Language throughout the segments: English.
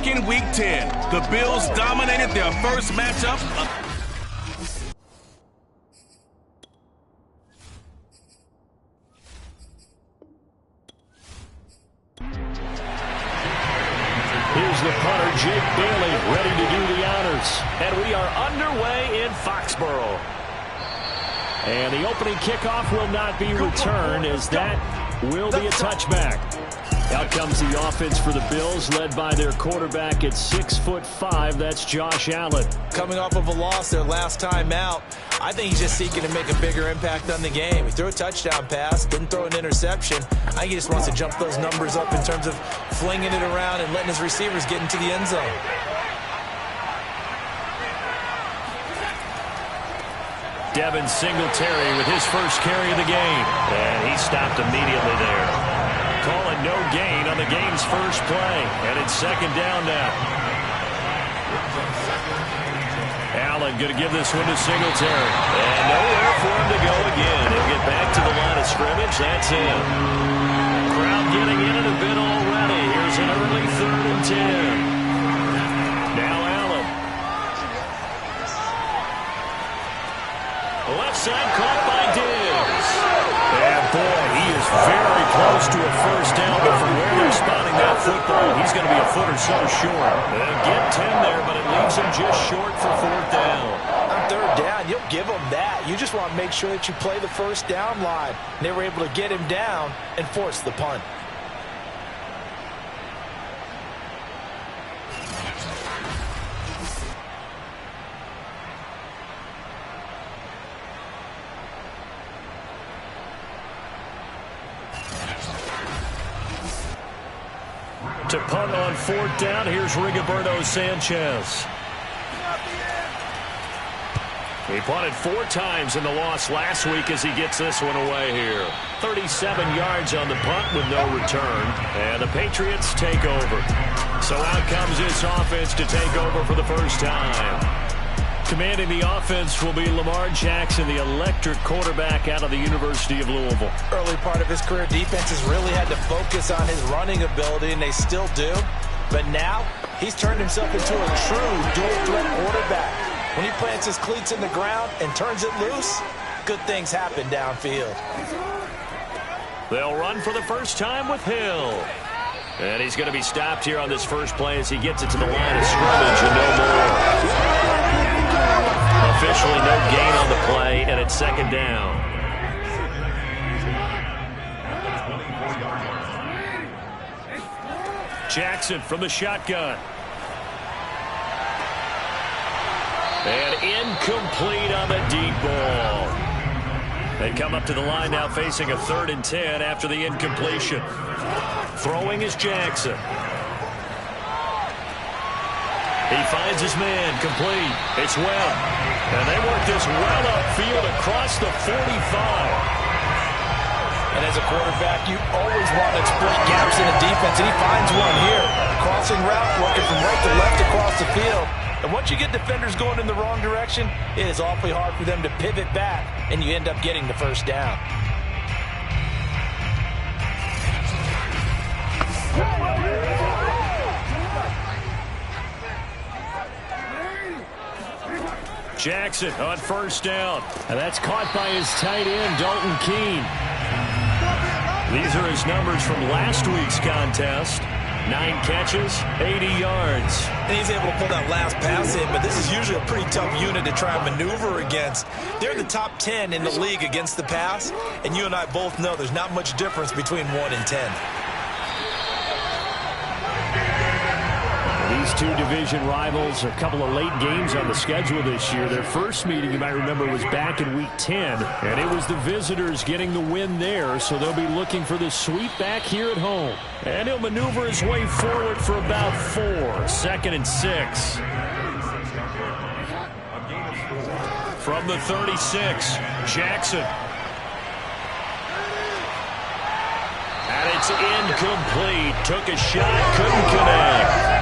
back in Week 10. The Bills dominated their first matchup. Here's the punter, Jake Bailey, ready to do the honors. And we are underway in Foxborough. And the opening kickoff will not be returned, as that will be a touchback. Out comes the offense for the Bills, led by their quarterback at 6'5". That's Josh Allen. Coming off of a loss their last time out, I think he's just seeking to make a bigger impact on the game. He threw a touchdown pass, didn't throw an interception. I think he just wants to jump those numbers up in terms of flinging it around and letting his receivers get into the end zone. Devin Singletary with his first carry of the game. And he stopped immediately there. Calling no gain on the game's first play. And it's second down now. Allen going to give this one to Singletary. And nowhere for him to go again. He'll get back to the line of scrimmage. That's him. Crowd getting in it a bit already. Here's an early 3rd and 10. Now Allen. Left side caught by Diggs. And boy, he is very close to a first down, but from where they're spotting that football, he's going to be a foot or so short. They'll get 10 there, but it leaves him just short for 4th down. On 3rd down, you'll give him that. You just want to make sure that you play the first down line. And they were able to get him down and force the punt. To punt on 4th down, here's Rigoberto Sanchez. He punted 4 times in the loss last week as he gets this one away here. 37 yards on the punt with no return. And the Patriots take over. So out comes this offense to take over for the first time. Commanding the offense will be Lamar Jackson, the electric quarterback out of the University of Louisville. Early part of his career, defenses really had to focus on his running ability, and they still do. But now, he's turned himself into a true dual-threat quarterback. When he plants his cleats in the ground and turns it loose, good things happen downfield. They'll run for the first time with Hill. And he's going to be stopped here on this first play as he gets it to the line of scrimmage and no more. Officially no gain on the play, and it's 2nd down. Jackson from the shotgun. And incomplete on the deep ball. They come up to the line now facing a 3rd and 10 after the incompletion. Throwing is Jackson. He finds his man, complete. It's Webb. And they work this well upfield across the 45. And as a quarterback, you always want to exploit gaps in the defense, and he finds one here. Crossing route, working from right to left across the field. And once you get defenders going in the wrong direction, it is awfully hard for them to pivot back, and you end up getting the first down. Jackson on 1st down. And that's caught by his tight end, Dalton Keene. These are his numbers from last week's contest. 9 catches, 80 yards. And he's able to pull that last pass in, but this is usually a pretty tough unit to try and maneuver against. They're the top 10 in the league against the pass, and you and I both know there's not much difference between 1 and 10. These two division rivals, a couple of late games on the schedule this year. Their first meeting, you might remember, was back in Week 10, and it was the visitors getting the win there, so they'll be looking for the sweep back here at home. And he'll maneuver his way forward for about 4, 2nd and 6. From the 36, Jackson. And it's incomplete. Took a shot, couldn't connect.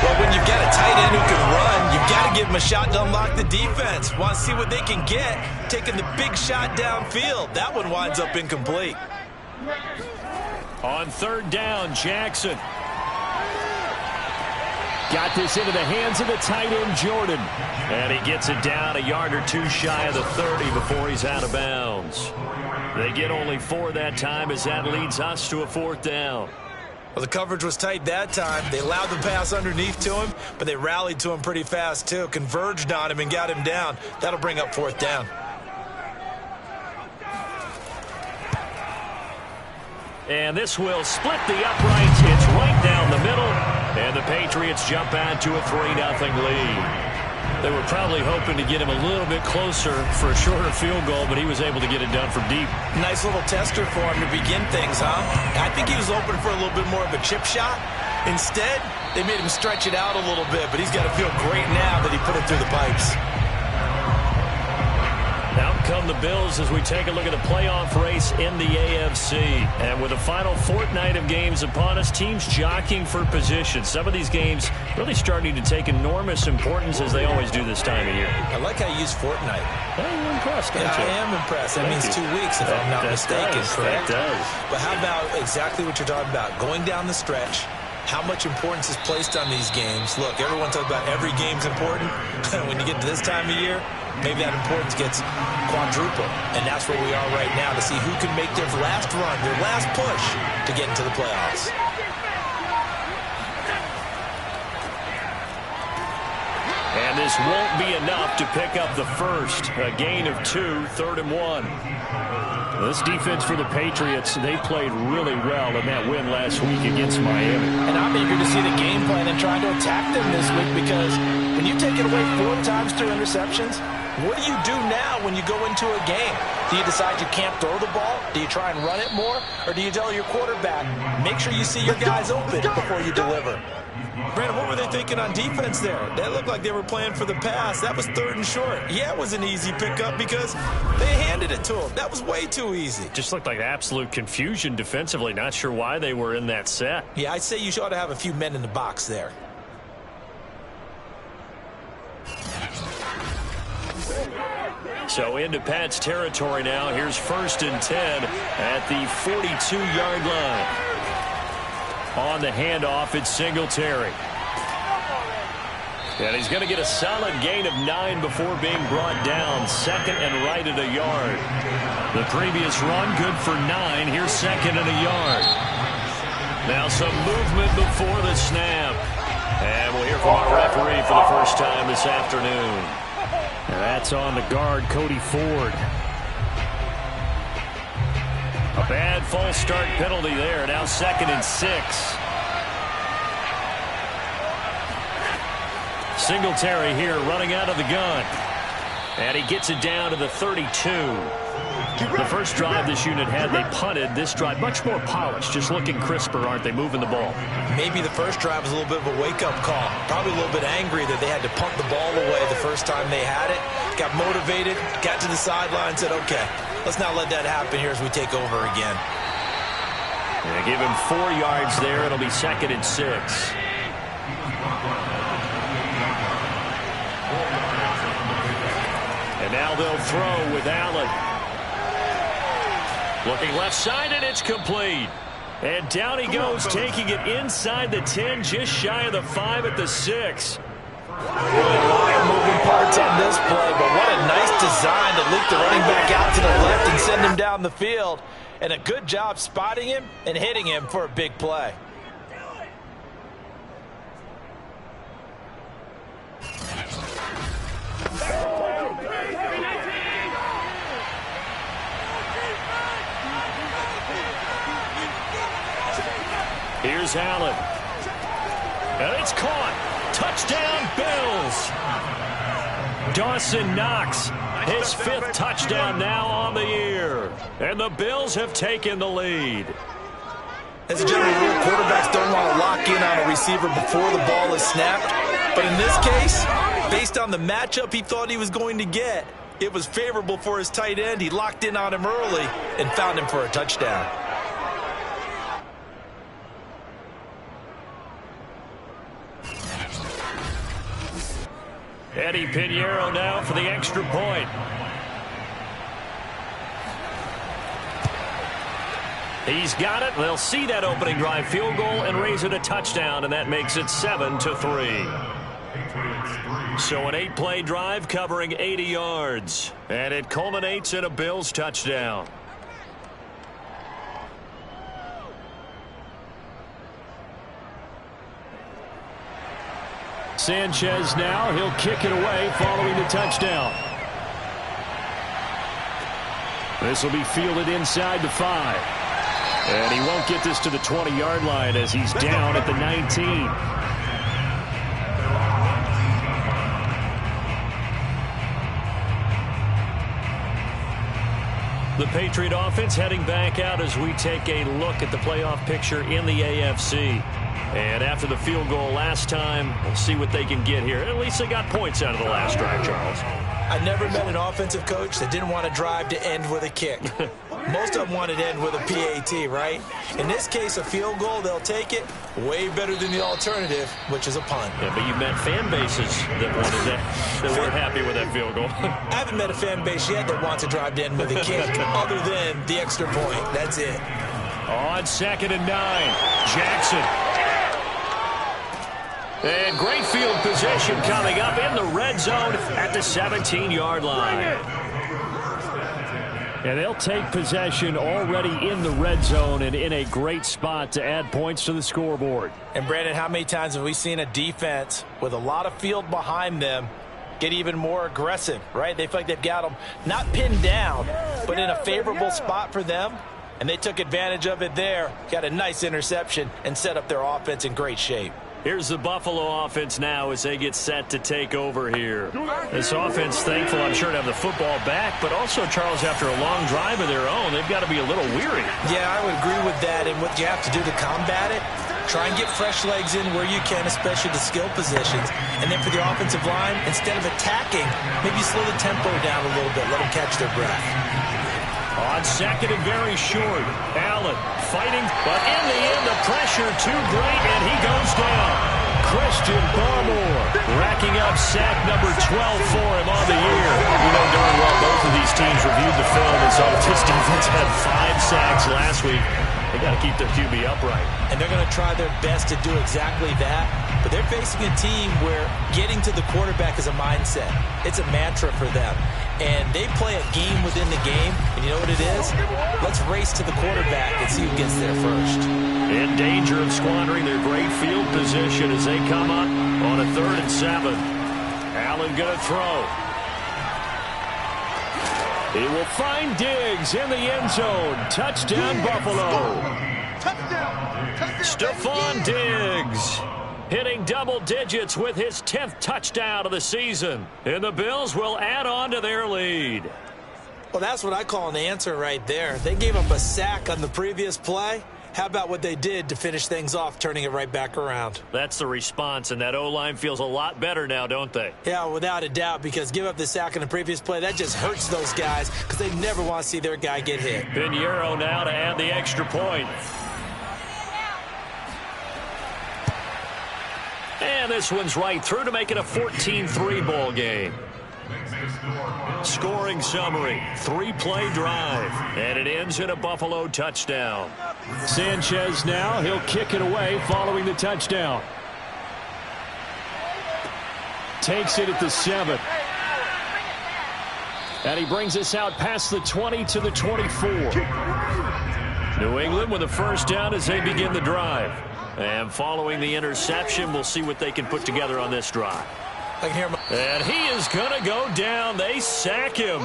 Well, when you've got a tight end who can run, you've got to give him a shot to unlock the defense. Want to see what they can get, taking the big shot downfield. That one winds up incomplete. On 3rd down, Jackson. Got this into the hands of the tight end, Jordan. And he gets it down a yard or two shy of the 30 before he's out of bounds. They get only 4 that time as that leads us to a 4th down. Well, the coverage was tight that time. They allowed the pass underneath to him, but they rallied to him pretty fast, too. Converged on him and got him down. That'll bring up 4th down. And this will split the uprights. It's right down the middle. And the Patriots jump out to a 3-0 lead. They were probably hoping to get him a little bit closer for a shorter field goal, but he was able to get it done from deep. Nice little tester for him to begin things, huh? I think he was open for a little bit more of a chip shot. Instead, they made him stretch it out a little bit, but he's got to feel great now that he put it through the pipes. Out come the Bills as we take a look at the playoff race in the AFC. And with the final fortnight of games upon us, teams jockeying for position. Some of these games really starting to take enormous importance as they always do this time of year. I like how you use fortnight. Well, you're impressed, aren't you? I am impressed. That means 2 weeks, if I'm not mistaken, correct? That does. But how about exactly what you're talking about? Going down the stretch, how much importance is placed on these games. Look, everyone talks about every game's important. When you get to this time of year, maybe that importance gets quadrupled. And that's where we are right now to see who can make their last run, their last push to get into the playoffs. And this won't be enough to pick up the first. A gain of 2, 3rd and 1. This defense for the Patriots, they played really well in that win last week against Miami. And I'm eager to see the game plan and trying to attack them this week, because when you take it away 4 times through interceptions, what do you do now when you go into a game? Do you decide you can't throw the ball? Do you try and run it more? Or do you tell your quarterback, make sure you see your guys open before you deliver? Brandon, what were they thinking on defense there? That looked like they were playing for the pass. That was 3rd and short. Yeah, it was an easy pickup because they handed it to him. That was way too easy. Just looked like absolute confusion defensively. Not sure why they were in that set. Yeah, I'd say you ought to have a few men in the box there. So into Pat's territory now. Here's 1st and 10 at the 42-yard line. On the handoff, it's Singletary. And he's going to get a solid gain of 9 before being brought down. 2nd and right at a yard. The previous run, good for 9. Here's 2nd and a yard. Now some movement before the snap. And we'll hear from our referee for the first time this afternoon. And that's on the guard, Cody Ford. A bad false start penalty there. Now 2nd and 6. Singletary here running out of the gun. And he gets it down to the 32. The first drive this unit had, they punted. This drive, much more polished, just looking crisper, aren't they, moving the ball? Maybe the first drive was a little bit of a wake-up call. Probably a little bit angry that they had to punt the ball away the first time they had it. Got motivated, got to the sideline, said, okay, let's not let that happen here as we take over again. They give him 4 yards there. It'll be 2nd and 6. And now they'll throw with Allen. Looking left side, and it's complete. And down he goes, taking it inside the 10, just shy of the 5 at the 6. Really a lot of moving parts on this play, but what a nice design to leak the running back out to the left and send him down the field. And a good job spotting him and hitting him for a big play. Here's Allen. And it's caught. Touchdown, Bills. Dawson Knox, his 5th touchdown now on the year. And the Bills have taken the lead. As a general rule, quarterbacks don't want to lock in on a receiver before the ball is snapped. But in this case, based on the matchup he thought he was going to get, it was favorable for his tight end. He locked in on him early and found him for a touchdown. Eddie Pinheiro now for the extra point. He's got it. They'll see that opening drive field goal and raise it a touchdown, and that makes it 7-3. So an 8-play drive covering 80 yards, and it culminates in a Bills touchdown. Sanchez now, he'll kick it away following the touchdown. This will be fielded inside the 5. And he won't get this to the 20-yard line as he's down at the 19. The Patriot offense heading back out as we take a look at the playoff picture in the AFC. And after the field goal last time, we'll see what they can get here. At least they got points out of the last drive, Charles. I never met an offensive coach that didn't want to drive to end with a kick. Most of them wanted to end with a PAT, right? In this case, a field goal, they'll take it. Way better than the alternative, which is a punt. Yeah, but you met fan bases that wanted that weren't happy with that field goal. I haven't met a fan base yet that wants to drive to end with a kick, other than the extra point. That's it. On 2nd and 9, Jackson. And great field position coming up in the red zone at the 17-yard line. And they'll take possession already in the red zone and in a great spot to add points to the scoreboard. And, Brandon, how many times have we seen a defense with a lot of field behind them get even more aggressive, right? They feel like they've got them not pinned down, but in a favorable spot for them. And they took advantage of it there, got a nice interception, and set up their offense in great shape. Here's the Buffalo offense now as they get set to take over here. This offense thankful, I'm sure, to have the football back, but also, Charles, after a long drive of their own, they've got to be a little weary. Yeah, I would agree with that. And what you have to do to combat it, try and get fresh legs in where you can, especially the skill positions. And then for the offensive line, instead of attacking, maybe slow the tempo down a little bit, let them catch their breath. On 2nd and very short, Allen fighting, but in the end, the pressure too great, and he goes down. Christian Barmore racking up sack number 12 for him on the year. You know darn well both of these teams reviewed the film and saw that this defense had 5 sacks last week. They got to keep their QB upright. And they're going to try their best to do exactly that. But they're facing a team where getting to the quarterback is a mindset. It's a mantra for them. And they play a game within the game. And you know what it is? Let's race to the quarterback and see who gets there first. In danger of squandering their great field position as they come up on a 3rd and 7. Allen going to throw. He will find Diggs in the end zone. Touchdown, Buffalo. Stephon Diggs hitting double digits with his 10th touchdown of the season. And the Bills will add on to their lead. Well, that's what I call an answer right there. They gave up a sack on the previous play. How about what they did to finish things off, turning it right back around? That's the response, and that O-line feels a lot better now, don't they? Yeah, without a doubt, because give up the sack in the previous play, that just hurts those guys because they never want to see their guy get hit. Pinheiro now to add the extra point. And this one's right through to make it a 14-3 ball game. Scoring summary, 3-play drive, and it ends in a Buffalo touchdown. Sanchez now, he'll kick it away following the touchdown. Takes it at the 7. And he brings us out past the 20 to the 24. New England with a first down as they begin the drive. And following the interception, we'll see what they can put together on this drive. I can hear him. And he is going to go down. They sack him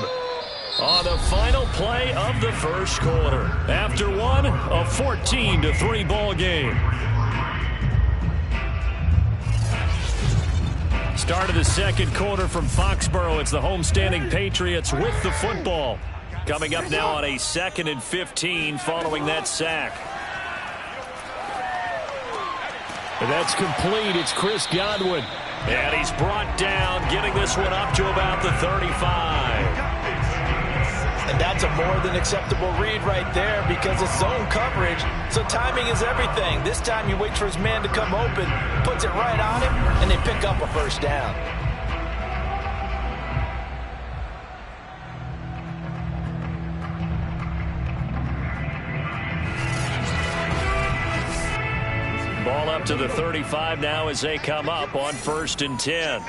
on the final play of the first quarter. After one, a 14-3 ball game. Start of the second quarter from Foxborough. It's the homestanding Patriots with the football. Coming up now on a 2nd and 15 following that sack. And that's complete. It's Chris Godwin. And he's brought down, getting this one up to about the 35. And that's a more than acceptable read right there because it's zone coverage, so timing is everything. This time you wait for his man to come open, puts it right on him, and they pick up a first down. out to the 35 now as they come up on 1st and 10.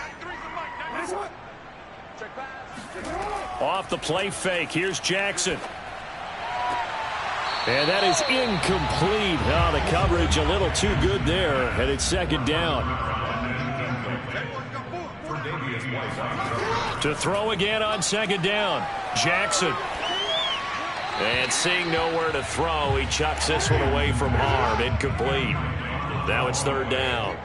Off the play fake, here's Jackson. And that is incomplete. Oh, the coverage a little too good there, and it's 2nd down. To throw again on 2nd down, Jackson. And seeing nowhere to throw, he chucks this one away from harm. Incomplete. Now it's 3rd down.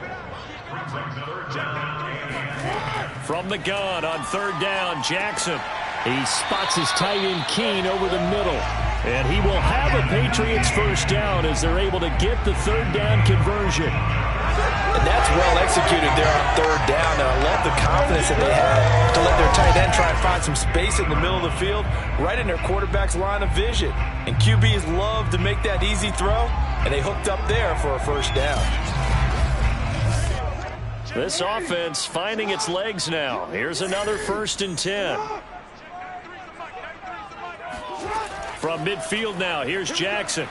From the gun on 3rd down, Jackson. He spots his tight end Keene over the middle. And he will have a Patriots 1st down as they're able to get the 3rd down conversion. And that's well executed there on 3rd down. And I love the confidence that they had to let their tight end try and find some space in the middle of the field, right in their quarterback's line of vision. And QBs love to make that easy throw, and they hooked up there for a 1st down. This offense finding its legs now. Here's another 1st and 10. From midfield now, here's Jackson.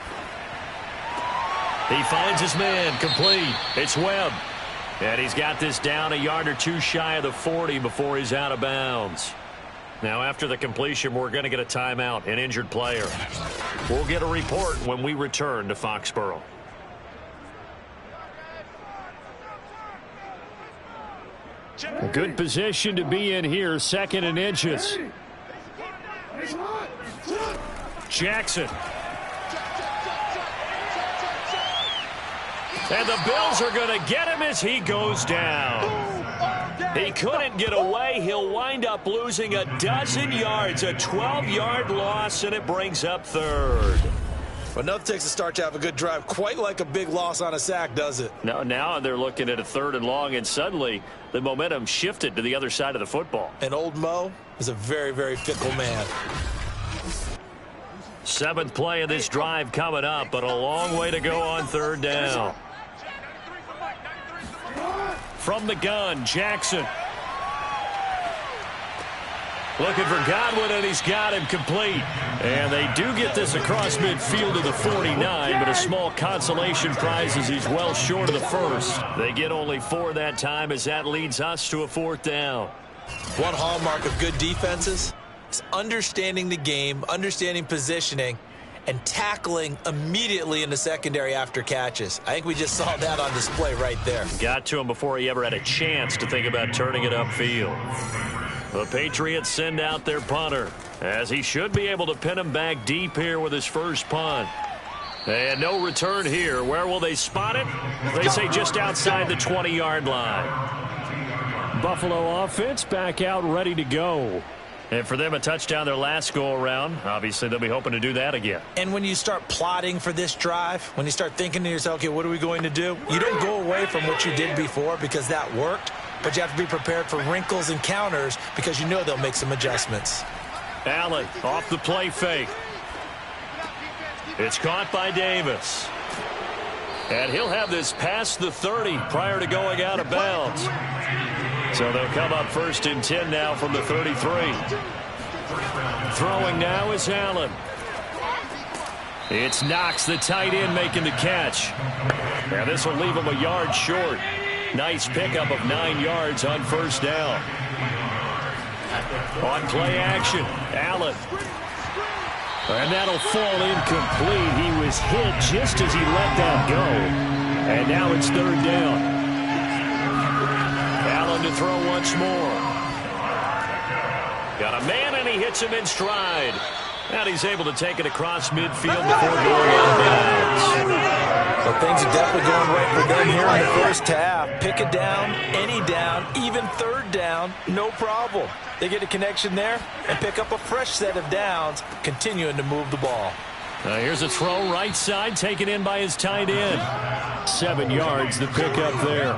He finds his man, complete. It's Webb. And he's got this down a yard or two shy of the 40 before he's out of bounds. Now, after the completion, we're going to get a timeout, an injured player. We'll get a report when we return to Foxborough. A good position to be in here, 2nd and inches. Jackson. And the Bills are going to get him as he goes down. He couldn't get away. He'll wind up losing a dozen yards, a 12-yard loss, and it brings up 3rd. But nothing takes a start to have a good drive, quite like a big loss on a sack, does it? No, now they're looking at a 3rd and long, and suddenly the momentum shifted to the other side of the football. And old Mo is a very, very fickle man. 7th play of this drive coming up, but a long way to go on 3rd down. From the gun, Jackson. Looking for Godwin, and he's got him complete. And they do get this across midfield to the 49, but a small consolation prize as he's well short of the 1st. They get only 4 that time as that leads us to a 4th down. One hallmark of good defenses is understanding the game, understanding positioning, and tackling immediately in the secondary after catches. I think we just saw that on display right there. Got to him before he ever had a chance to think about turning it upfield. The Patriots send out their punter, as he should be able to pin him back deep here with his first punt. And no return here. Where will they spot it? They say just outside the 20-yard line. Buffalo offense back out ready to go. And for them, a touchdown their last go-around. Obviously, they'll be hoping to do that again. And when you start plotting for this drive, when you start thinking to yourself, okay, what are we going to do? You don't go away from what you did before because that worked, but you have to be prepared for wrinkles and counters because you know they'll make some adjustments. Allen off the play fake. It's caught by Davis. And he'll have this past the 30 prior to going out of bounds. So they'll come up 1st and 10 now from the 33. Throwing now is Allen. It's Knox, the tight end, making the catch. Now this will leave him a yard short. Nice pickup of 9 yards on 1st down. On play action, Allen. And that'll fall incomplete. He was hit just as he let that go. And now it's 3rd down. Allen to throw once more. Got a man, and he hits him in stride. And he's able to take it across midfield before going out of bounds. Well, things are definitely going right for them here in the first half. Pick a down, any down, even 3rd down, no problem. They get a connection there and pick up a fresh set of downs, continuing to move the ball. Here's a throw right side, taken in by his tight end. 7 yards, the pickup there.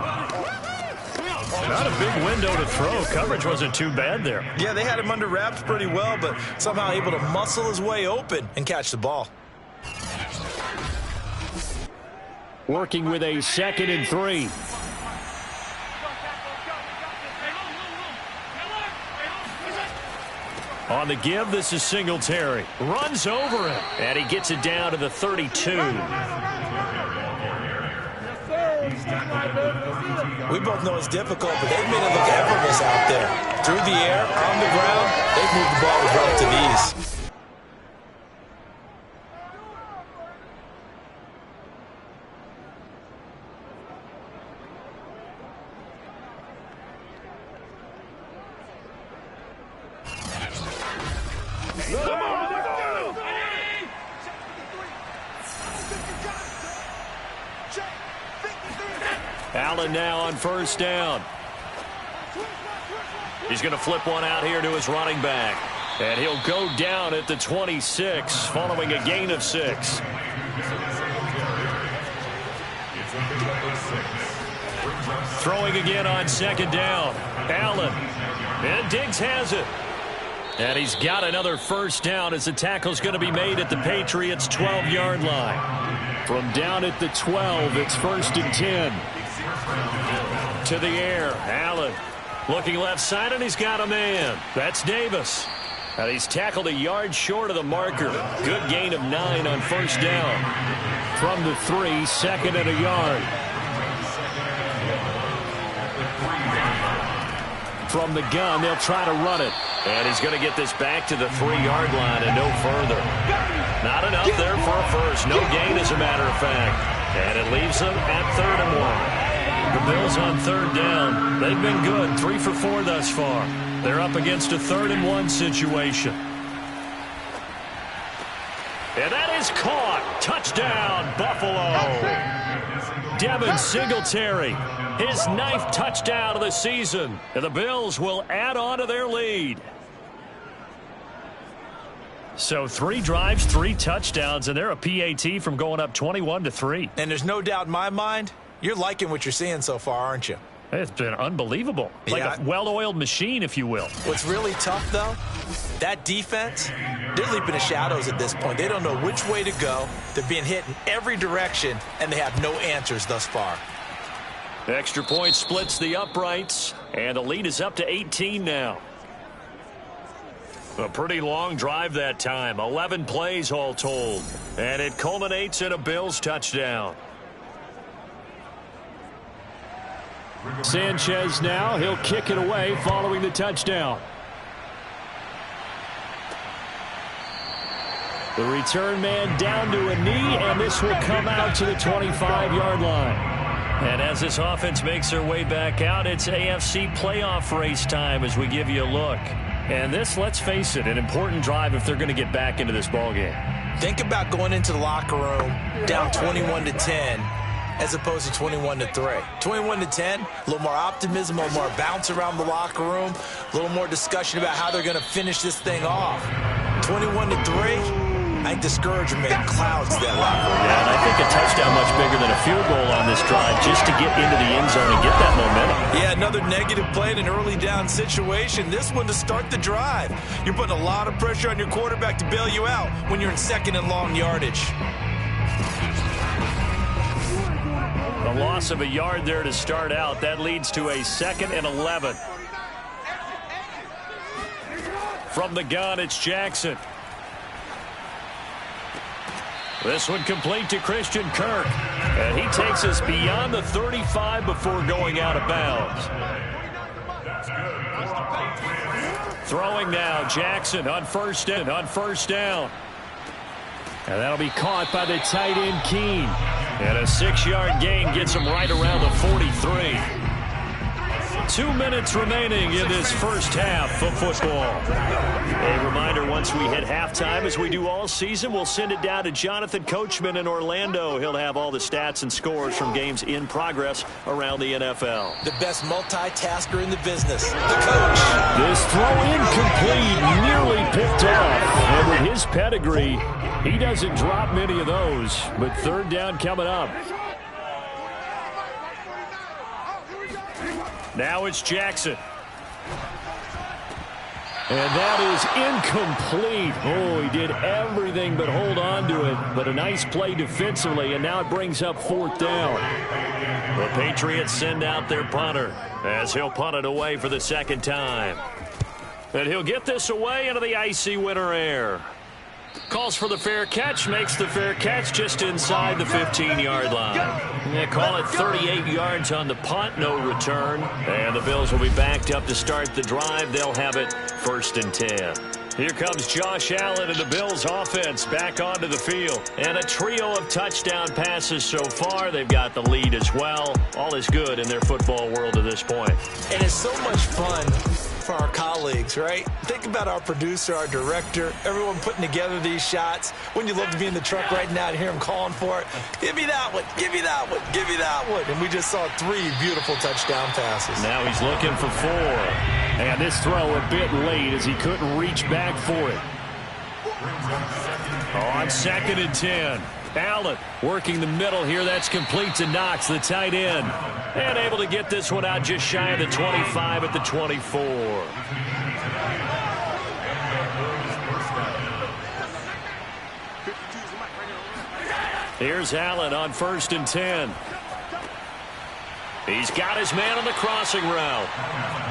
Not a big window to throw. Coverage wasn't too bad there. Yeah, they had him under wraps pretty well, but somehow able to muscle his way open and catch the ball. Working with a 2nd and 3. On the give, this is Singletary. Runs over him, and he gets it down to the 32. We both know it's difficult, but they've made it look effortless out there. Through the air, on the ground, they've moved the ball with relative ease. Allen now on first down. He's going to flip one out here to his running back. And he'll go down at the 26 following a gain of 6. Throwing again on second down. Allen. And Diggs has it. And he's got another first down as the tackle's going to be made at the Patriots' 12-yard line. From down at the 12, it's 1st and 10. To the air, Allen looking left side, and he's got a man. That's Davis. And he's tackled a yard short of the marker. Good gain of 9 on first down. From the 3, 2nd and a yard. From the gun, they'll try to run it. And he's going to get this back to the 3-yard line and no further. Not enough there for a first. No gain, as a matter of fact. And it leaves them at 3rd and 1. The Bills on 3rd down. They've been good, 3 for 4 thus far. They're up against a 3rd and 1 situation. And that is caught. Touchdown, Buffalo. Devin Singletary, his 9th touchdown of the season. And the Bills will add on to their lead. So 3 drives, 3 touchdowns, and they're a PAT from going up 21-3. And there's no doubt in my mind, you're liking what you're seeing so far, aren't you? It's been unbelievable. Like a well-oiled machine, if you will. What's really tough, though, that defense, they're leaping the shadows at this point. They don't know which way to go. They're being hit in every direction, and they have no answers thus far. Extra point splits the uprights, and the lead is up to 18 now. A pretty long drive that time. 11 plays all told. And it culminates in a Bills touchdown. Sanchez now. He'll kick it away following the touchdown. The return man down to a knee, and this will come out to the 25-yard line. And as this offense makes their way back out, it's AFC playoff race time as we give you a look. And this, let's face it, an important drive if they're going to get back into this ballgame. Think about going into the locker room down 21-10 as opposed to 21-3. 21-10, a little more optimism, a little more bounce around the locker room, a little more discussion about how they're going to finish this thing off. 21-3. I think discouragement clouds that locker room. Yeah, and I think a touchdown much bigger than a field goal on this drive just to get into the end zone and get that momentum. Yeah, another negative play in an early down situation. This one to start the drive. You're putting a lot of pressure on your quarterback to bail you out when you're in 2nd and long yardage. A loss of a yard there to start out. That leads to a 2nd and 11. From the gun, it's Jackson. This one complete to Christian Kirk. And he takes us beyond the 35 before going out of bounds. Throwing now, Jackson on first down. And that'll be caught by the tight end, Keene. And a 6-yard gain gets him right around the 43. 2 minutes remaining in this first half of football. A reminder, once we hit halftime, as we do all season, we'll send it down to Jonathan Coachman in Orlando. He'll have all the stats and scores from games in progress around the NFL. The best multitasker in the business, the coach. This throw incomplete, nearly picked off. And with his pedigree, he doesn't drop many of those. But 3rd down coming up. Now it's Jackson. And that is incomplete. Oh, he did everything but hold on to it. But a nice play defensively, and now it brings up 4th down. The Patriots send out their punter as he'll punt it away for the 2nd time. And he'll get this away into the icy winter air. Calls for the fair catch, makes the fair catch just inside the 15-yard line. They call it 38 yards on the punt, no return. And the Bills will be backed up to start the drive. They'll have it 1st and 10. Here comes Josh Allen and the Bills offense back onto the field. And a trio of touchdown passes so far. They've got the lead as well. All is good in their football world at this point. And it's so much fun for our colleagues, right? Think about our producer, our director, everyone putting together these shots. Wouldn't you love to be in the truck right now and hear them calling for it? Give me that one, give me that one, give me that one. And we just saw 3 beautiful touchdown passes. Now he's looking for 4. And this throw a bit late as he couldn't reach back for it. On 2nd and 10. Allen working the middle here. That's complete to Knox, the tight end. And able to get this one out just shy of the 25 at the 24. Here's Allen on 1st and 10. He's got his man on the crossing route.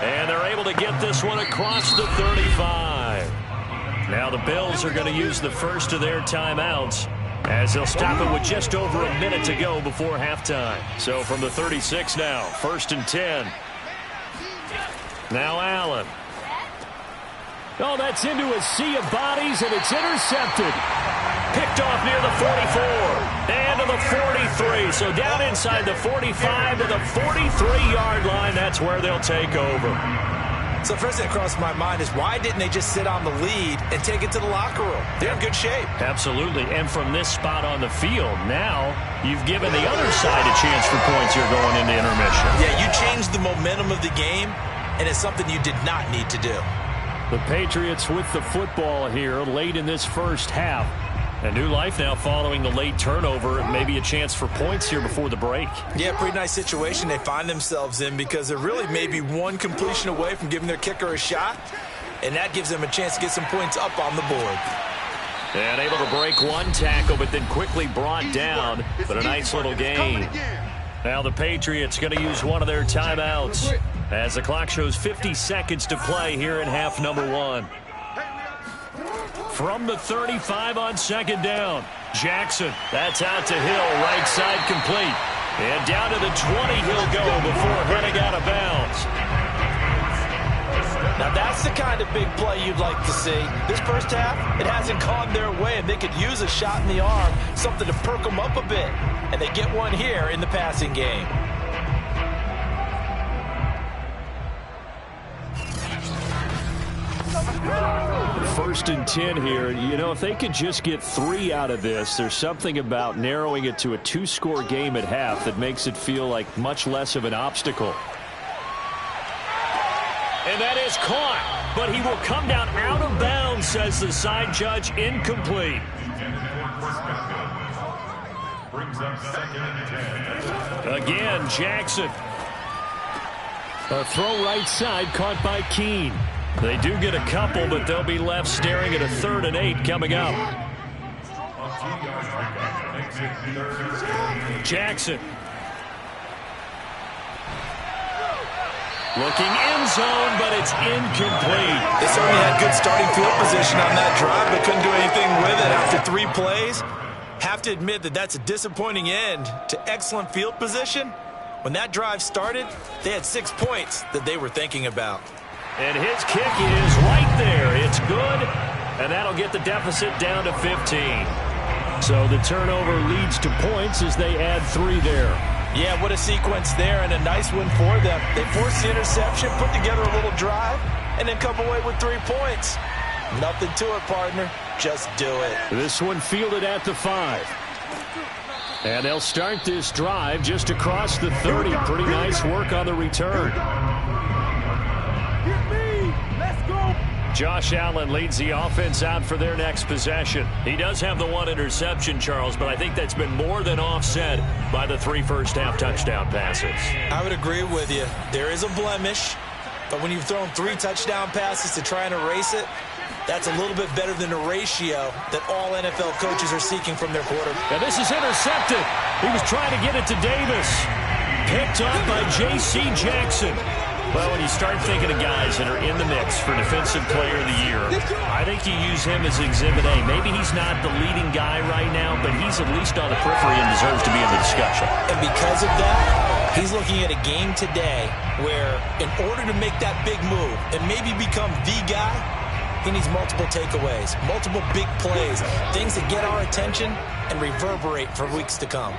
And they're able to get this one across the 35. Now the Bills are going to use the first of their timeouts, as they'll stop it with just over a minute to go before halftime. So from the 36 now, 1st and 10. Now Allen. Oh, that's into a sea of bodies, and it's intercepted. Picked off near the 44 and to the 43. So down inside the 45 to the 43-yard line. That's where they'll take over. So first thing that crossed my mind is, why didn't they just sit on the lead and take it to the locker room? They're in good shape. Absolutely. And from this spot on the field, now you've given the other side a chance for points here going into intermission. Yeah, you changed the momentum of the game, and it's something you did not need to do. The Patriots with the football here late in this first half. A new life now following the late turnover. Maybe a chance for points here before the break. Yeah, pretty nice situation they find themselves in, because they're really maybe one completion away from giving their kicker a shot, and that gives them a chance to get some points up on the board. And able to break one tackle, but then quickly brought down. But a nice little gain. Now the Patriots going to use one of their timeouts, as the clock shows 50 seconds to play here in half number 1. From the 35 on 2nd down. Jackson, that's out to Hill, right side complete. And down to the 20 he'll go before heading out of bounds. Now that's the kind of big play you'd like to see. This first half, it hasn't gone their way, and they could use a shot in the arm, something to perk them up a bit. And they get one here in the passing game. First and 10 here. You know, if they could just get 3 out of this, there's something about narrowing it to a 2-score game at half that makes it feel like much less of an obstacle. And that is caught, but he will come down out of bounds, says the side judge. Incomplete. Again, Jackson. A throw right side caught by Keene. They do get a couple, but they'll be left staring at a 3rd and 8 coming up. Jackson. Looking end zone, but it's incomplete. They certainly had good starting field position on that drive, but couldn't do anything with it after 3 plays. Have to admit that that's a disappointing end to excellent field position. When that drive started, they had 6 points that they were thinking about. And his kick is right there. It's good, and that'll get the deficit down to 15. So the turnover leads to points as they add 3 there. Yeah, what a sequence there, and a nice one for them. They forced the interception, put together a little drive, and then come away with 3 points. Nothing to it, partner. Just do it. This one fielded at the 5. And they'll start this drive just across the 30. Pretty nice work on the return. Josh Allen leads the offense out for their next possession. He does have the 1 interception, Charles, but I think that's been more than offset by the 3 first-half touchdown passes. I would agree with you. There is a blemish, but when you've thrown 3 touchdown passes to try and erase it, that's a little bit better than the ratio that all NFL coaches are seeking from their quarterback. Now this is intercepted. He was trying to get it to Davis. Picked up by J.C. Jackson. Well, when you start thinking of guys that are in the mix for Defensive Player of the Year, I think you use him as Exhibit A. Maybe he's not the leading guy right now, but he's at least on the periphery and deserves to be in the discussion. And because of that, he's looking at a game today where in order to make that big move and maybe become the guy, he needs multiple takeaways, multiple big plays, things that get our attention and reverberate for weeks to come.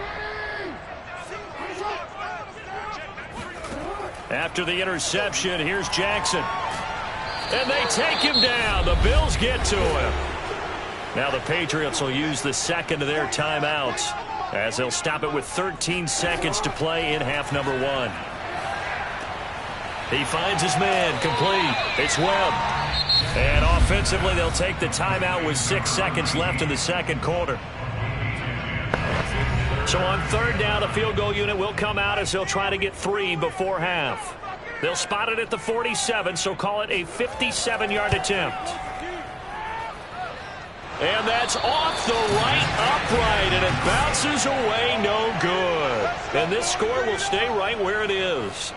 After the interception, here's Jackson. And they take him down. The Bills get to him. Now the Patriots will use the second of their timeouts as they'll stop it with 13 seconds to play in half number 1. He finds his man, complete. It's Webb. And offensively, they'll take the timeout with 6 seconds left in the second quarter. So on third down, the field goal unit will come out as they'll try to get 3 before half. They'll spot it at the 47, so call it a 57-yard attempt. And that's off the right upright, and it bounces away no good. And this score will stay right where it is.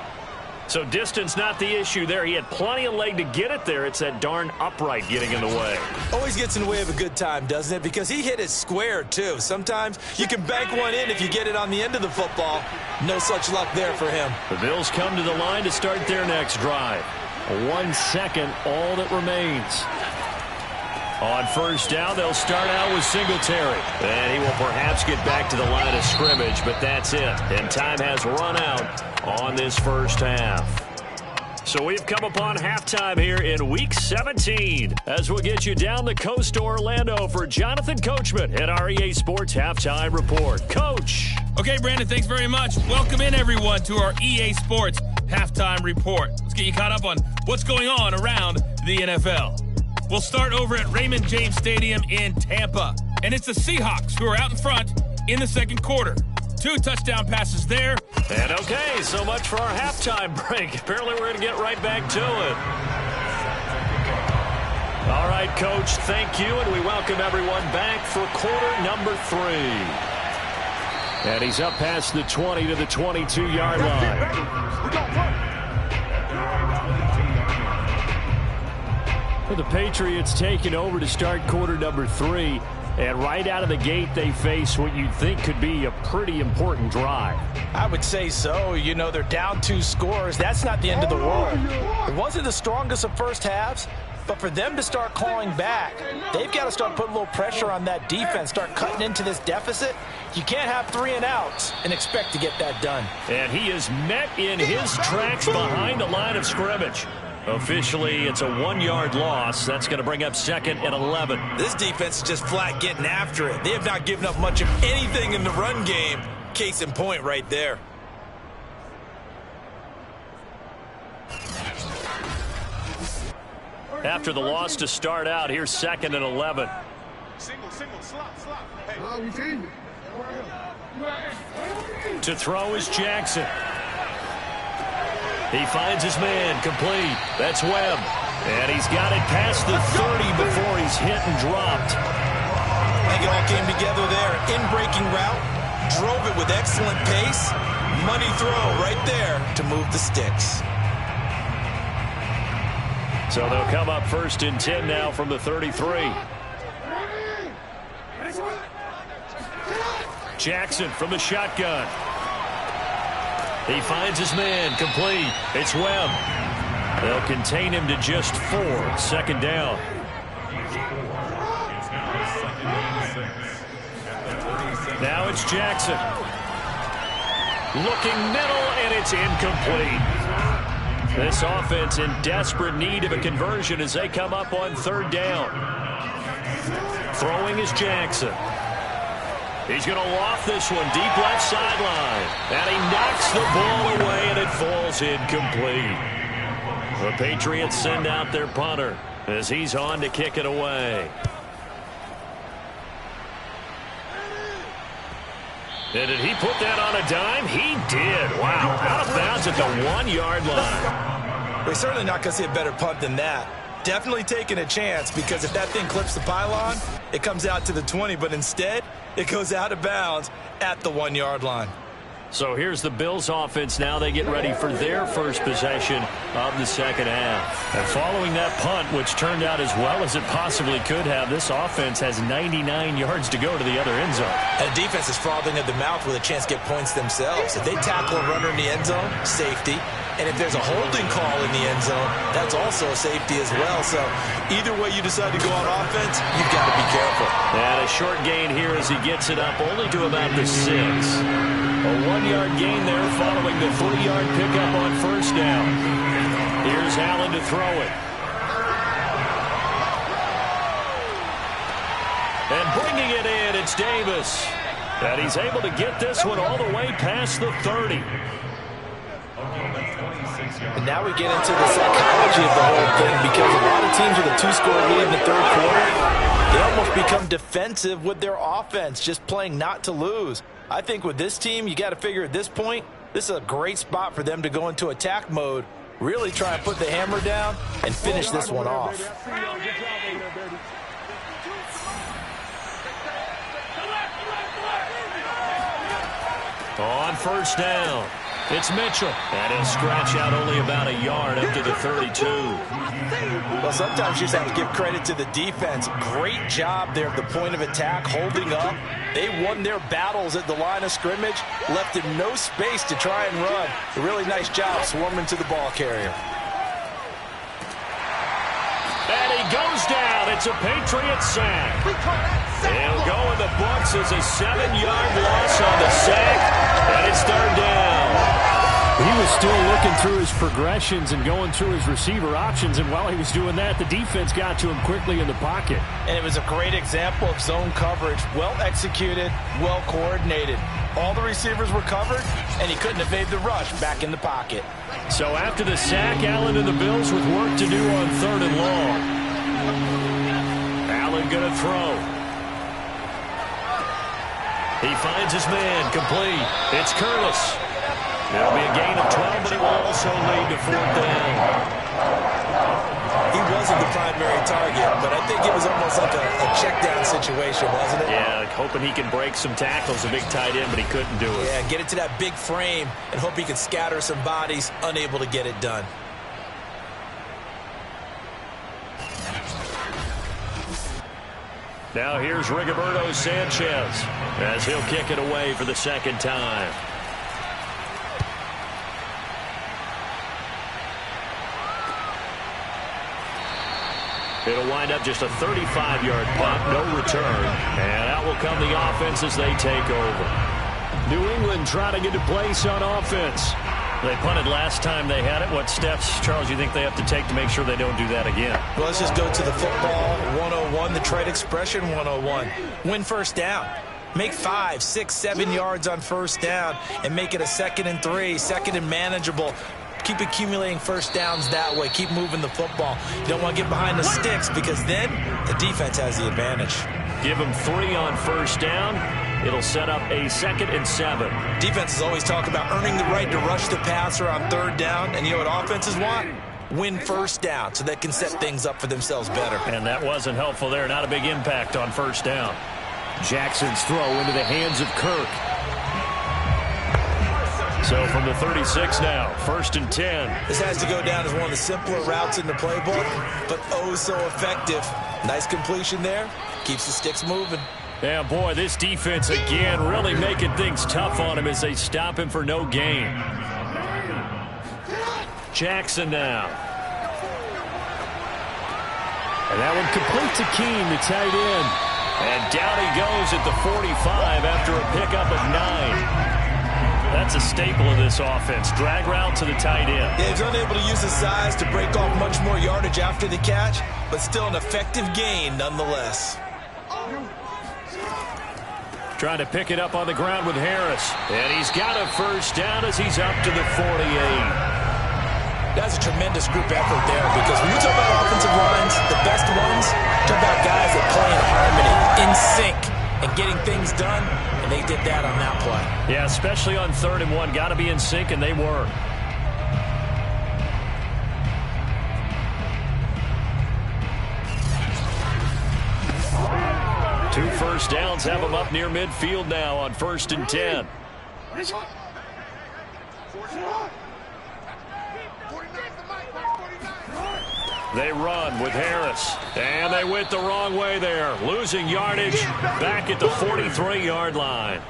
So distance not the issue there. He had plenty of leg to get it there. It's that darn upright getting in the way. Always gets in the way of a good time, doesn't it? Because he hit it square, too. Sometimes you can bank one in if you get it on the end of the football. No such luck there for him. The Bills come to the line to start their next drive. 1 second, all that remains. On first down, they'll start out with Singletary. And he will perhaps get back to the line of scrimmage, but that's it. And time has run out on this first half. So we've come upon halftime here in Week 17 as we'll get you down the coast to Orlando for Jonathan Coachman at our EA Sports Halftime Report. Coach. Okay, Brandon, thanks very much. Welcome in, everyone, to our EA Sports Halftime Report. Let's get you caught up on what's going on around the NFL. We'll start over at Raymond James Stadium in Tampa. And it's the Seahawks who are out in front in the second quarter. 2 touchdown passes there. And okay, so much for our halftime break. Apparently we're going to get right back to it. All right, Coach, thank you, and we welcome everyone back for quarter number 3. And he's up past the 20 to the 22-yard line. For the Patriots taking over to start quarter number 3. And right out of the gate, they face what you'd think could be a pretty important drive. I would say so. You know, they're down 2 scores. That's not the end of the world. It wasn't the strongest of first halves, but for them to start clawing back, they've got to start putting a little pressure on that defense, start cutting into this deficit. You can't have 3 and outs and expect to get that done. And he is met in his tracks behind the line of scrimmage. Officially, it's a 1-yard loss. That's going to bring up second and 11. This defense is just flat getting after it. They have not given up much of anything in the run game. Case in point right there. After the loss to start out, here's second and 11. Single, slot. Hey. To throw is Jackson. He finds his man, complete. That's Webb. And he's got it past the 30 before he's hit and dropped. I think it all came together there. In-breaking route, drove it with excellent pace. Money throw right there to move the sticks. So they'll come up first and 10 now from the 33. Jackson from the shotgun. He finds his man, complete. It's Webb. They'll contain him to just 4. Second down. Now it's Jackson. Looking middle, and it's incomplete. This offense in desperate need of a conversion as they come up on third down. Throwing is Jackson. He's going to loft this one deep left sideline. And he knocks the ball away, and it falls incomplete. The Patriots send out their punter as he's on to kick it away. And did he put that on a dime? He did. Wow. Out of bounds at the 1-yard line. We're certainly not going to see a better punt than that. Definitely taking a chance, because if that thing clips the pylon, it comes out to the 20. But instead, it goes out of bounds at the 1-yard line. So here's the Bills offense now. They get ready for their first possession of the second half. And following that punt, which turned out as well as it possibly could have, this offense has 99 yards to go to the other end zone. And the defense is frothing at the mouth with a chance to get points themselves. If they tackle a runner in the end zone, safety. And if there's a holding call in the end zone, that's also a safety as well. So either way you decide to go on offense, you've got to be careful. And a short gain here as he gets it up only to about the 6. A 1-yard gain there following the 3-yard pickup on first down. Here's Allen to throw it. And bringing it in, it's Davis. And he's able to get this one all the way past the 30. And now we get into the psychology of the whole thing, because a lot of teams with a 2-score lead in the third quarter, they almost become defensive with their offense, just playing not to lose. I think with this team, you got to figure at this point, this is a great spot for them to go into attack mode, really try and put the hammer down and finish this one off. On first down, it's Mitchell. And he'll scratch out only about a yard up to the 32. Well, sometimes you just have to give credit to the defense. Great job there at the point of attack, holding up. They won their battles at the line of scrimmage, left him no space to try and run. A really nice job swarming to the ball carrier. And he goes down. It's a Patriot sack. He'll go in the books as a 7-yard loss on the sack, and it's third down. He was still looking through his progressions and going through his receiver options, and while he was doing that, the defense got to him quickly in the pocket. And it was a great example of zone coverage, well executed, well coordinated. All the receivers were covered, and he couldn't evade the rush back in the pocket. So after the sack, Allen and the Bills with work to do on 3rd and long. Allen going to throw. He finds his man, complete. It's Curtis. It'll be a gain of 12, but it will also lead to 4th down. He wasn't the primary target, but I think it was almost like a check down situation, wasn't it? Yeah, hoping he can break some tackles, a big tight end, but he couldn't do it. Yeah, get it to that big frame and hope he can scatter some bodies, unable to get it done. Now here's Rigoberto Sanchez as he'll kick it away for the second time. It'll wind up just a 35-yard punt, no return. And out will come the offense as they take over. New England trying to get a place on offense. They punted last time they had it. What steps, Charles, you think they have to take to make sure they don't do that again? Well, let's just go to the football 101, the trade expression 101. Win first down. Make 5, 6, 7 yards on first down and make it a 2nd and 3, 2nd and manageable. Keep accumulating first downs that way. Keep moving the football. You don't want to get behind the sticks because then the defense has the advantage. Give them 3 on first down. It'll set up a 2nd and 7. Defenses always talk about earning the right to rush the passer on 3rd down. And you know what offenses want? Win first down so they can set things up for themselves better. And that wasn't helpful there. Not a big impact on first down. Jackson's throw into the hands of Kirk. So from the 36 now, 1st and 10. This has to go down as one of the simpler routes in the playbook, but oh so effective. Nice completion there. Keeps the sticks moving. Yeah, boy, this defense again really making things tough on him as they stop him for no gain. Jackson now. And that one complete to Keene, the tight end. And down he goes at the 45 after a pickup of 9. That's a staple of this offense. Drag route to the tight end. Yeah, he's unable to use his size to break off much more yardage after the catch, but still an effective gain nonetheless. Trying to pick it up on the ground with Harris. And he's got a first down as he's up to the 48. That's a tremendous group effort there, because when you talk about offensive lines, the best ones, talk about guys that play in harmony, in sync, and getting things done, and they did that on that play. Yeah, especially on 3rd and 1. Got to be in sync, and they were. Two first downs have them up near midfield now on 1st and 10. They run with Harris, and they went the wrong way there, losing yardage back at the 43-yard line.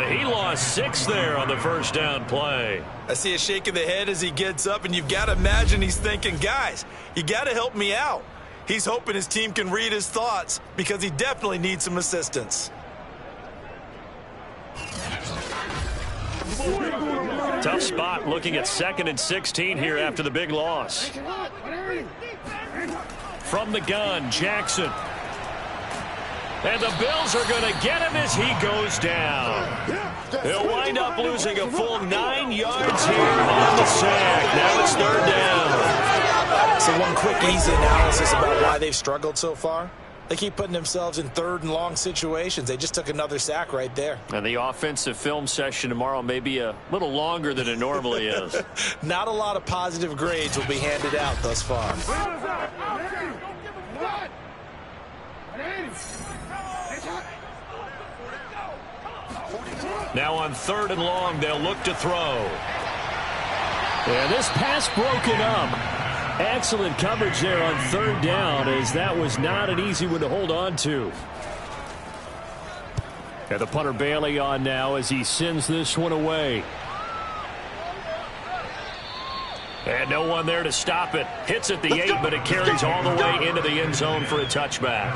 He lost 6 there on the first down play. I see a shake of the head as he gets up, and you've got to imagine he's thinking, guys, you got to help me out. He's hoping his team can read his thoughts because he definitely needs some assistance. Tough spot looking at 2nd and 16 here after the big loss. From the gun, Jackson. And the Bills are going to get him as he goes down. He'll wind up losing a full 9 yards here on the sack. Now it's 3rd down. So one quick, easy analysis about why they've struggled so far. They keep putting themselves in 3rd and long situations. They just took another sack right there. And the offensive film session tomorrow may be a little longer than it normally is. Not a lot of positive grades will be handed out thus far. Now on 3rd and long, they'll look to throw. And this pass broken up. Excellent coverage there on 3rd down, as that was not an easy one to hold on to. And the punter Bailey on now as he sends this one away. And no one there to stop it. Hits at the 8, but it carries all the way into the end zone for a touchback.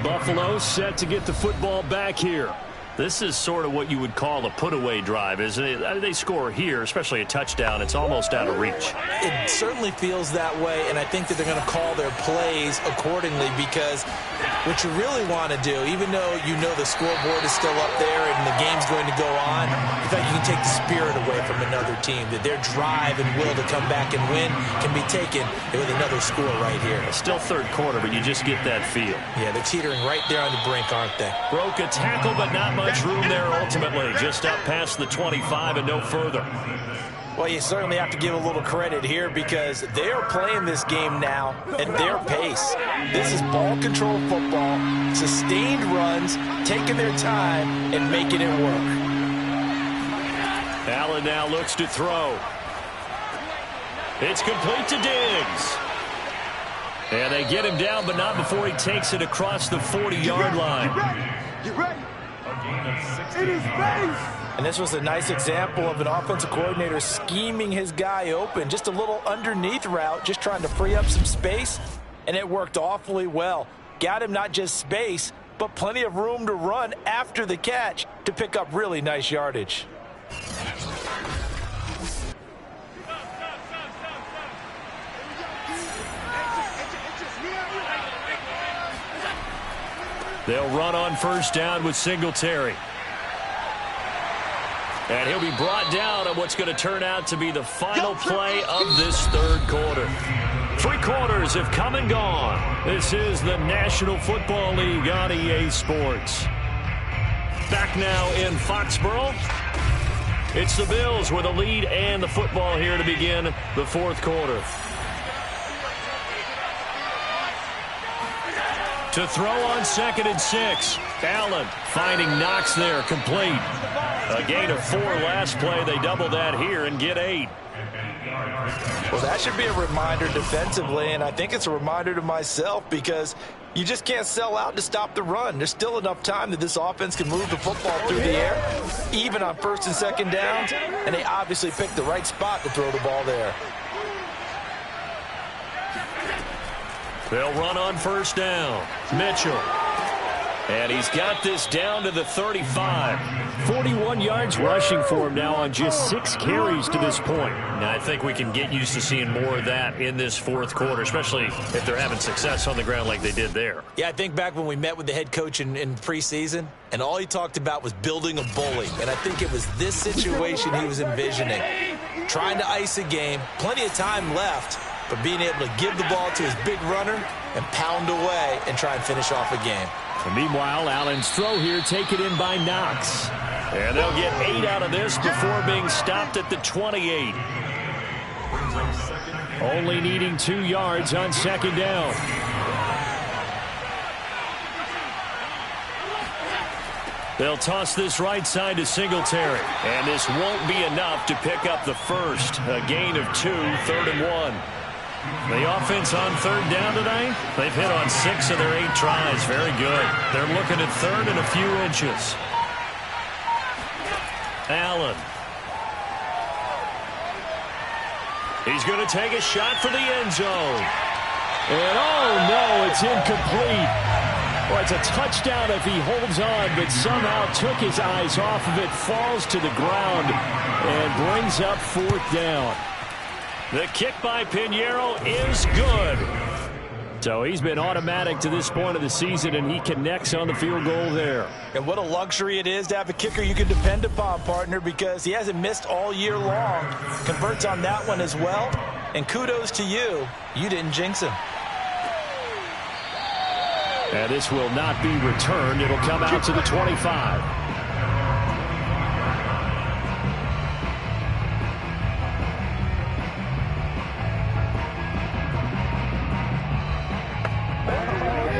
Buffalo set to get the football back here. This is sort of what you would call a put-away drive, isn't it? They score here, especially a touchdown. It's almost out of reach. It certainly feels that way, and I think that they're going to call their plays accordingly because what you really want to do, even though you know the scoreboard is still up there and the game's going to go on, in fact, you can take the spirit away from another team, that their drive and will to come back and win can be taken with another score right here. It's still 3rd quarter, but you just get that feel. Yeah, they're teetering right there on the brink, aren't they? Broke a tackle, but not much room there ultimately. Just up past the 25 and no further. Well, you certainly have to give a little credit here because they are playing this game now at their pace. This is ball control football, sustained runs, taking their time and making it work. Allen now looks to throw. It's complete to Diggs. And they get him down, but not before he takes it across the 40-yard line. Get ready. It is base. And this was a nice example of an offensive coordinator scheming his guy open. Just a little underneath route, just trying to free up some space, and it worked awfully well. Got him not just space, but plenty of room to run after the catch to pick up really nice yardage. They'll run on 1st down with Singletary. And he'll be brought down on what's going to turn out to be the final play of this 3rd quarter. 3 quarters have come and gone. This is the National Football League on EA Sports. Back now in Foxborough. It's the Bills with a lead and the football here to begin the 4th quarter. To throw on 2nd and 6. Allen finding Knox there, complete. A gain of 4 last play. They double that here and get 8. Well, that should be a reminder defensively, and I think it's a reminder to myself because you just can't sell out to stop the run. There's still enough time that this offense can move the football through the air, even on 1st and 2nd downs, and they obviously picked the right spot to throw the ball there. They'll run on 1st down. Mitchell. And he's got this down to the 35. 41 yards rushing for him now on just 6 carries to this point. Now, I think we can get used to seeing more of that in this 4th quarter, especially if they're having success on the ground like they did there. Yeah, I think back when we met with the head coach in preseason, and all he talked about was building a bully. And I think it was this situation he was envisioning. Trying to ice a game, plenty of time left, but being able to give the ball to his big runner and pound away and try and finish off a game. And meanwhile, Allen's throw here taken in by Knox. And they'll get 8 out of this before being stopped at the 28. Only needing 2 yards on 2nd down. They'll toss this right side to Singletary. And this won't be enough to pick up the first. A gain of 2, 3rd and 1. The offense on 3rd down today, they've hit on 6 of their 8 tries. Very good. They're looking at 3rd and a few inches. Allen. He's going to take a shot for the end zone. And oh no, it's incomplete. Well, it's a touchdown if he holds on, but somehow took his eyes off of it, falls to the ground, and brings up 4th down. The kick by Pinheiro is good. So he's been automatic to this point of the season, and he connects on the field goal there. And what a luxury it is to have a kicker you can depend upon, partner, because he hasn't missed all year long. Converts on that one as well. And kudos to you. You didn't jinx him. And this will not be returned. It'll come out to the 25.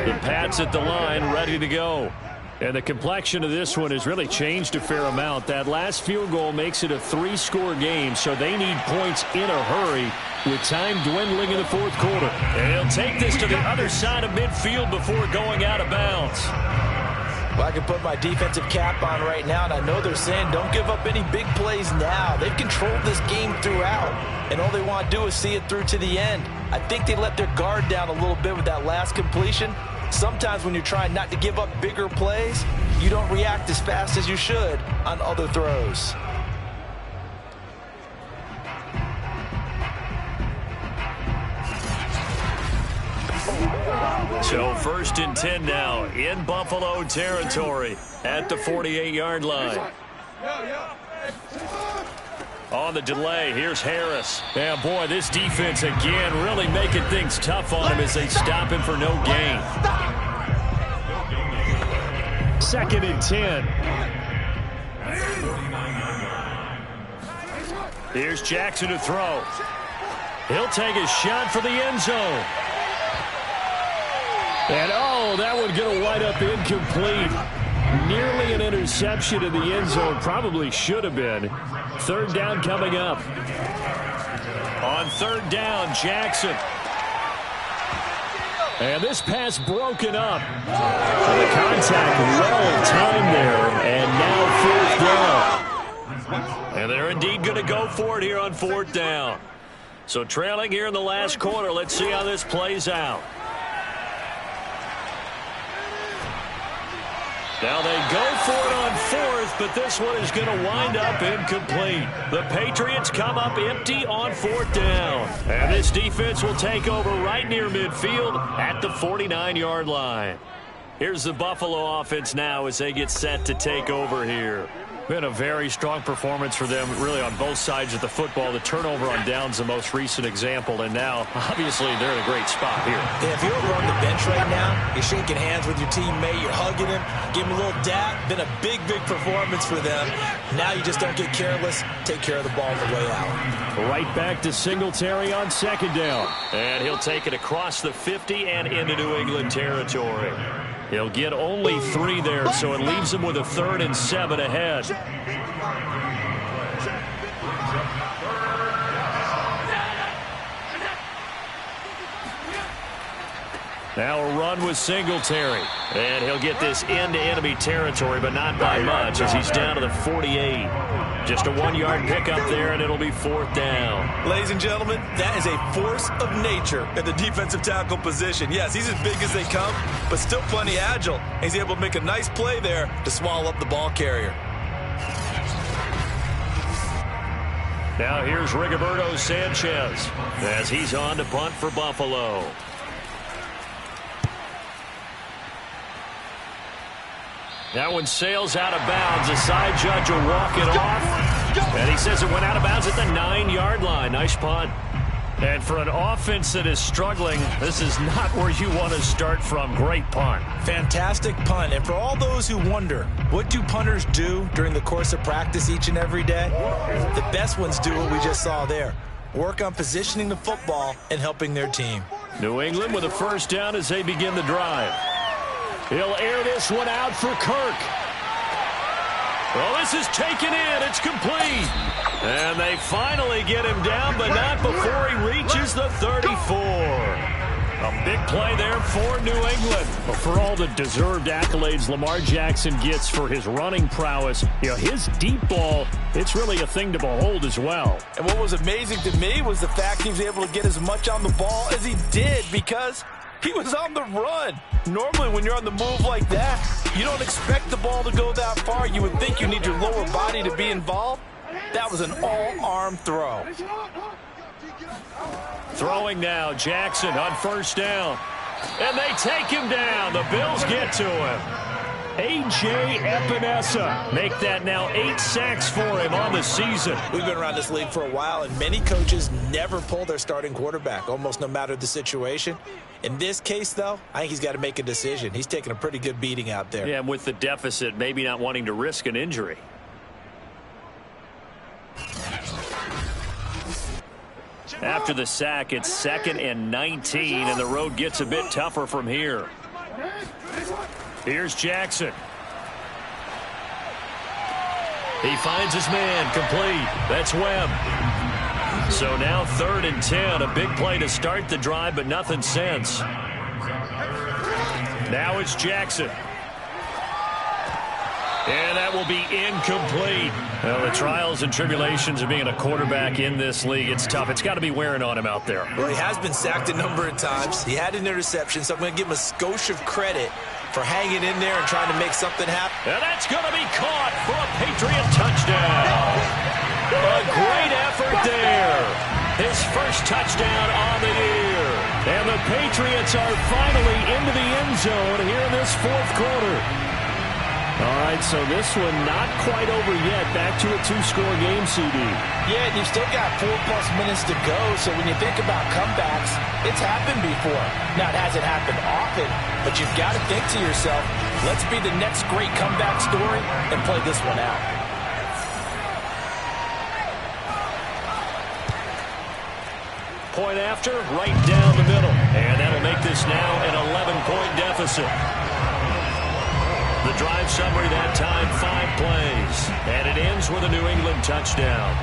The Pats at the line, ready to go. And the complexion of this one has really changed a fair amount. That last field goal makes it a 3-score game, so they need points in a hurry with time dwindling in the 4th quarter. And he'll take this to the other side of midfield before going out of bounds. Well, I can put my defensive cap on right now, and I know they're saying don't give up any big plays now. They've controlled this game throughout, and all they want to do is see it through to the end. I think they let their guard down a little bit with that last completion. Sometimes when you're trying not to give up bigger plays, you don't react as fast as you should on other throws. So 1st and 10 now in Buffalo territory at the 48-yard line. On the delay, here's Harris. Yeah, boy, this defense again really making things tough on him as they stop him for no gain. 2nd and 10. Here's Jackson to throw. He'll take a shot for the end zone. And oh, that one going to wind up incomplete. Nearly an interception in the end zone. Probably should have been. 3rd down coming up. On 3rd down, Jackson. And this pass broken up. And the contact well timed there. And now 4th down. And they're indeed going to go for it here on 4th down. So trailing here in the last quarter. Let's see how this plays out. Now they go for it on 4th, but this one is going to wind up incomplete. The Patriots come up empty on 4th down. And this defense will take over right near midfield at the 49-yard line. Here's the Buffalo offense now as they get set to take over here. Been a very strong performance for them, really, on both sides of the football. The turnover on downs the most recent example, and now, obviously, they're in a great spot here. Yeah, if you're over on the bench right now, you're shaking hands with your teammate, you're hugging him, give him a little dap. Been a big, big performance for them. Now you just don't get careless. Take care of the ball on the way out. Right back to Singletary on 2nd down. And he'll take it across the 50 and into New England territory. He'll get only 3 there, so it leaves him with a 3rd and 7 ahead. Now a run with Singletary. And he'll get this into enemy territory, but not by much as he's down to the 48. Just a 1-yard pickup there, and it'll be 4th down. Ladies and gentlemen, that is a force of nature at the defensive tackle position. Yes, he's as big as they come, but still plenty agile. He's able to make a nice play there to swallow up the ball carrier. Now here's Rigoberto Sanchez as he's on to punt for Buffalo. That one sails out of bounds. The side judge will walk it off. And he says it went out of bounds at the 9-yard line. Nice punt. And for an offense that is struggling, this is not where you want to start from. Great punt. Fantastic punt. And for all those who wonder, what do punters do during the course of practice each and every day? The best ones do what we just saw there. Work on positioning the football and helping their team. New England with a 1st down as they begin the drive. He'll air this one out for Kirk. Well, this is taken in. It's complete. And they finally get him down, but not before he reaches the 34. A big play there for New England. Well, for all the deserved accolades Lamar Jackson gets for his running prowess, his deep ball, it's really a thing to behold as well. And what was amazing to me was the fact he was able to get as much on the ball as he did because he was on the run. Normally, when you're on the move like that, you don't expect the ball to go that far. You would think you need your lower body to be involved. That was an all-arm throw. Throwing now, Jackson on first down. And they take him down. The Bills get to him. A.J. Epinesa make that now 8 sacks for him on the season. We've been around this league for a while, and many coaches never pull their starting quarterback, almost no matter the situation. In this case, though, I think he's got to make a decision. He's taking a pretty good beating out there. Yeah, and with the deficit, maybe not wanting to risk an injury. After the sack, it's 2nd and 19, and the road gets a bit tougher from here. Here's Jackson. He finds his man, complete. That's Webb. So now 3rd and 10, a big play to start the drive, but nothing since. Now it's Jackson. And that will be incomplete. Well, the trials and tribulations of being a quarterback in this league, it's tough. It's got to be wearing on him out there. Well, he has been sacked a number of times. He had an interception, so I'm going to give him a skosh of credit for hanging in there and trying to make something happen. And that's going to be caught for a Patriot touchdown. A great effort there. His first touchdown on the year. And the Patriots are finally into the end zone here in this 4th quarter. All right, so this one not quite over yet. Back to a 2-score game, CD. Yeah, and you've still got 4+ minutes to go, so when you think about comebacks, it's happened before. Now, it hasn't happened often, but you've got to think to yourself, let's be the next great comeback story and play this one out. Point after, right down the middle. And that'll make this now an 11-point deficit. The drive summary that time, 5 plays. And it ends with a New England touchdown.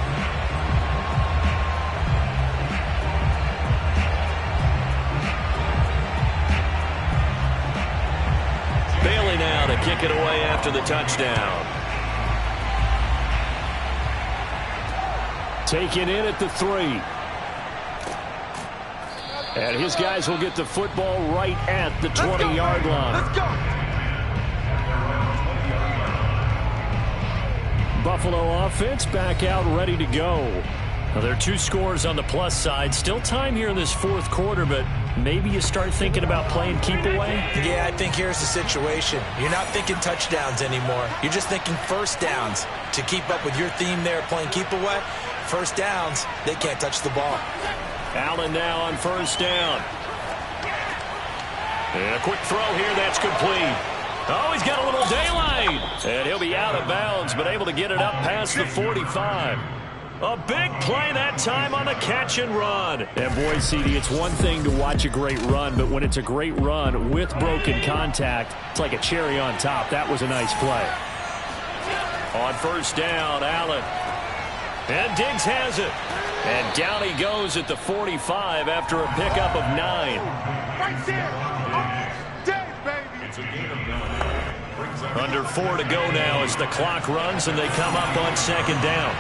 Bailey now to kick it away after the touchdown. Taken in at the 3. And his guys will get the football right at the 20-yard line. Let's go. Buffalo offense back out ready to go. Well, there are 2 scores on the plus side. Still time here in this 4th quarter, but maybe you start thinking about playing keep away? Yeah, I think here's the situation. You're not thinking touchdowns anymore. You're just thinking first downs. To keep up with your theme there, playing keep away, first downs, they can't touch the ball. Allen now on first down. And a quick throw here, that's complete. Oh, he's got a little daylight. And he'll be out of bounds, but able to get it up past the 45. A big play that time on the catch and run. And boy, CD, it's one thing to watch a great run, but when it's a great run with broken contact, it's like a cherry on top. That was a nice play. On first down, Allen. And Diggs has it. And down he goes at the 45 after a pickup of 9. Right there. All day, baby. Under 4 to go now as the clock runs and they come up on second down.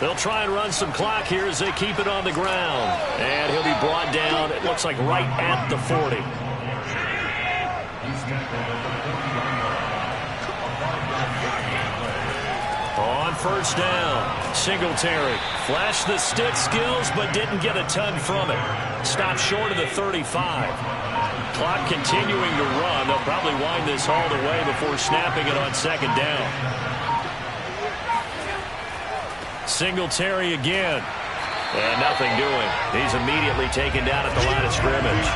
They'll try and run some clock here as they keep it on the ground. And he'll be brought down, it looks like right at the 40. On first down, Singletary flashed the stick skills but didn't get a ton from it. Stopped short of the 35. Clock continuing to run. They'll probably wind this all the way before snapping it on second down. Singletary again. And nothing doing. He's immediately taken down at the line of scrimmage.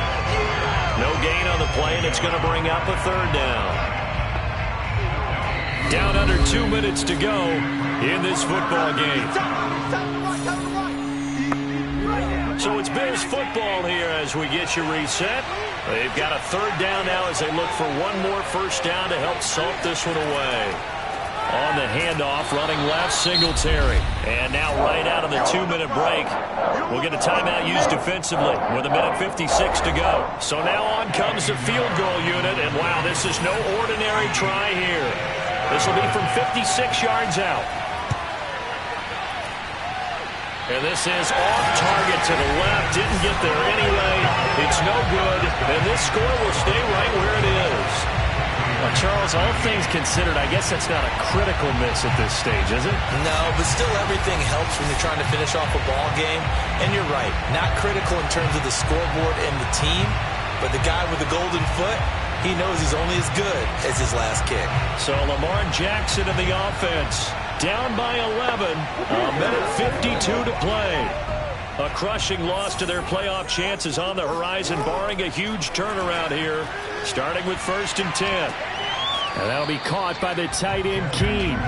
No gain on the play, and it's going to bring up a third down. Down under 2 minutes to go in this football game. So it's Bills football here as we get you reset. They've got a third down now as they look for one more first down to help salt this one away. On the handoff, running left, Singletary. And now right out of the 2-minute break, we'll get a timeout used defensively with 1:56 to go. So now on comes the field goal unit, and wow, this is no ordinary try here. This will be from 56 yards out. And this is off target to the left. Didn't get there anyway. It's no good, and this score will stay right where it is. Well, Charles, all things considered, I guess that's not a critical miss at this stage, is it? No, but still everything helps when you're trying to finish off a ball game. And you're right, not critical in terms of the scoreboard and the team, but the guy with the golden foot, he knows he's only as good as his last kick. So Lamar Jackson in the offense. Down by 11, 1:52 to play. A crushing loss to their playoff chances on the horizon, barring a huge turnaround here, starting with 1st and 10. And that'll be caught by the tight end, Keene.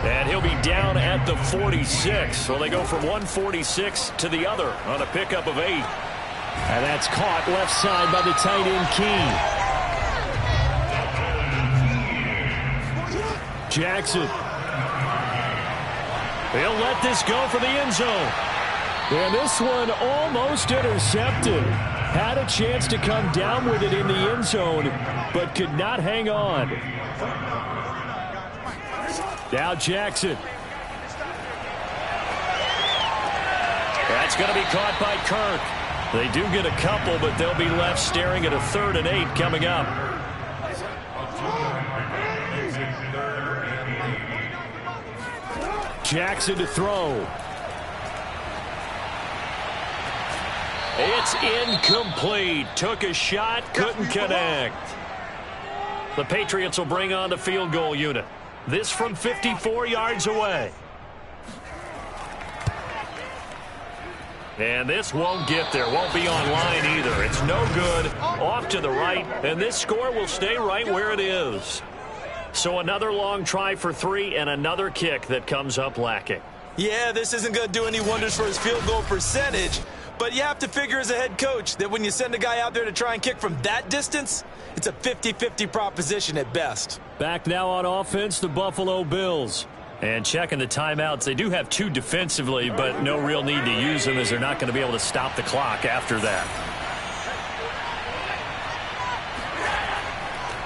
And he'll be down at the 46. So they go from 146 to the other on a pickup of 8. And that's caught left side by the tight end, Keene. Jackson. He'll let this go for the end zone. And this one almost intercepted. Had a chance to come down with it in the end zone, but could not hang on. Now Jackson. That's going to be caught by Kirk. They do get a couple, but they'll be left staring at a 3rd and 8 coming up. Jackson to throw. It's incomplete. Took a shot, couldn't connect. The Patriots will bring on the field goal unit. This from 54 yards away. And this won't get there. Won't be on line either. It's no good. Off to the right. And this score will stay right where it is. So another long try for 3 and another kick that comes up lacking. Yeah, this isn't going to do any wonders for his field goal percentage. But you have to figure as a head coach that when you send a guy out there to try and kick from that distance, it's a 50-50 proposition at best. Back now on offense, the Buffalo Bills. And checking the timeouts, they do have 2 defensively, but no real need to use them as they're not going to be able to stop the clock after that.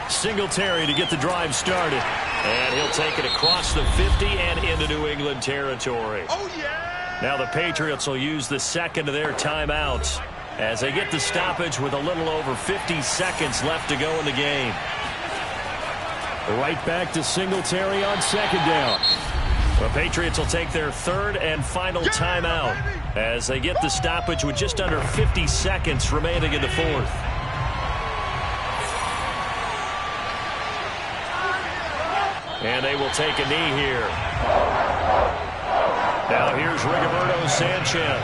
Singletary to get the drive started. And he'll take it across the 50 and into New England territory. Oh, yeah! Now the Patriots will use the second of their timeouts as they get the stoppage with a little over 50 seconds left to go in the game. Right back to Singletary on 2nd down. The Patriots will take their 3rd and final timeout as they get the stoppage with just under 50 seconds remaining in the 4th. And they will take a knee here. Now here's Rigoberto Sanchez.